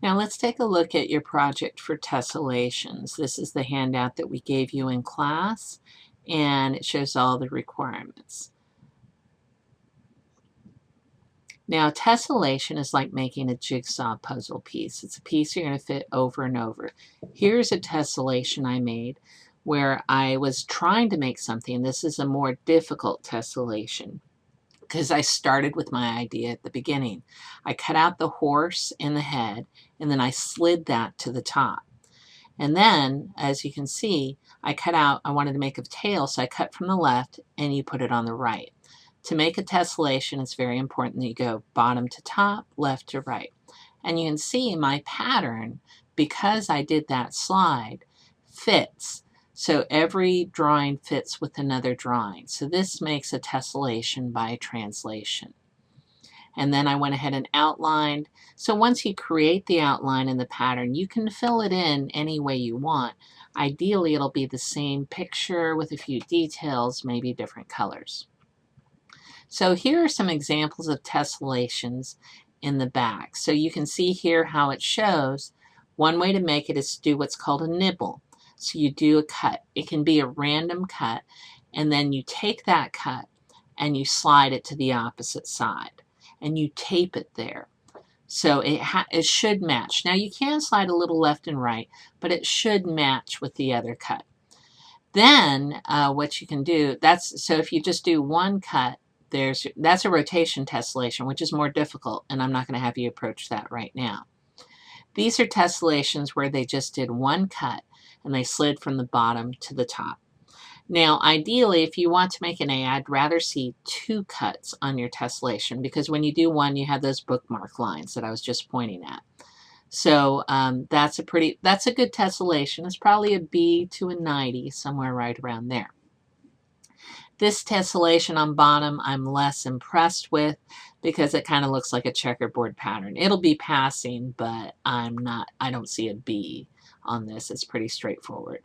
Now let's take a look at your project for tessellations. This is the handout that we gave you in class, and it shows all the requirements. Now, tessellation is like making a jigsaw puzzle piece. It's a piece you're going to fit over and over. Here's a tessellation I made where I was trying to make something. This is a more difficult tessellation because I started with my idea at the beginning. I cut out the horse in the head, and then I slid that to the top. And then, as you can see, I wanted to make a tail, so I cut from the left and you put it on the right. To make a tessellation, it's very important that you go bottom to top, left to right. And you can see my pattern, because I did that slide, fits. So every drawing fits with another drawing. So this makes a tessellation by translation. And then I went ahead and outlined. So once you create the outline in the pattern, you can fill it in any way you want. Ideally, it'll be the same picture with a few details, maybe different colors. So here are some examples of tessellations in the back. So you can see here how it shows. One way to make it is to do what's called a nibble. So you do a cut. It can be a random cut, and then you take that cut and you slide it to the opposite side, and you tape it there. So it should match. Now you can slide a little left and right, but it should match with the other cut. Then what you can do, so if you just do one cut, that's a rotation tessellation, which is more difficult, and I'm not going to have you approach that right now. These are tessellations where they just did one cut and they slid from the bottom to the top. Now, ideally, if you want to make an A, I'd rather see two cuts on your tessellation, because when you do one, you have those bookmark lines that I was just pointing at. So that's a good tessellation. It's probably a B to a 90, somewhere right around there. This tessellation on bottom I'm less impressed with because it kind of looks like a checkerboard pattern. It'll be passing, but I don't see a B on this. It's pretty straightforward.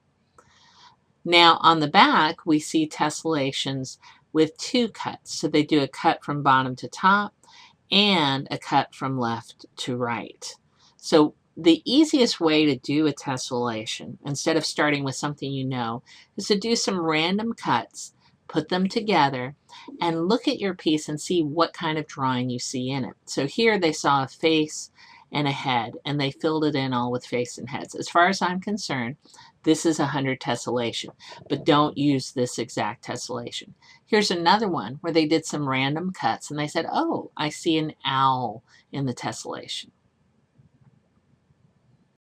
Now on the back, we see tessellations with two cuts. So they do a cut from bottom to top and a cut from left to right. So the easiest way to do a tessellation, instead of starting with something you know, is to do some random cuts, put them together, and look at your piece and see what kind of drawing you see in it. So here they saw a face and a head, and they filled it in all with face and heads. As far as I'm concerned, this is 100 tessellation, but don't use this exact tessellation. Here's another one where they did some random cuts, and they said, oh, I see an owl in the tessellation.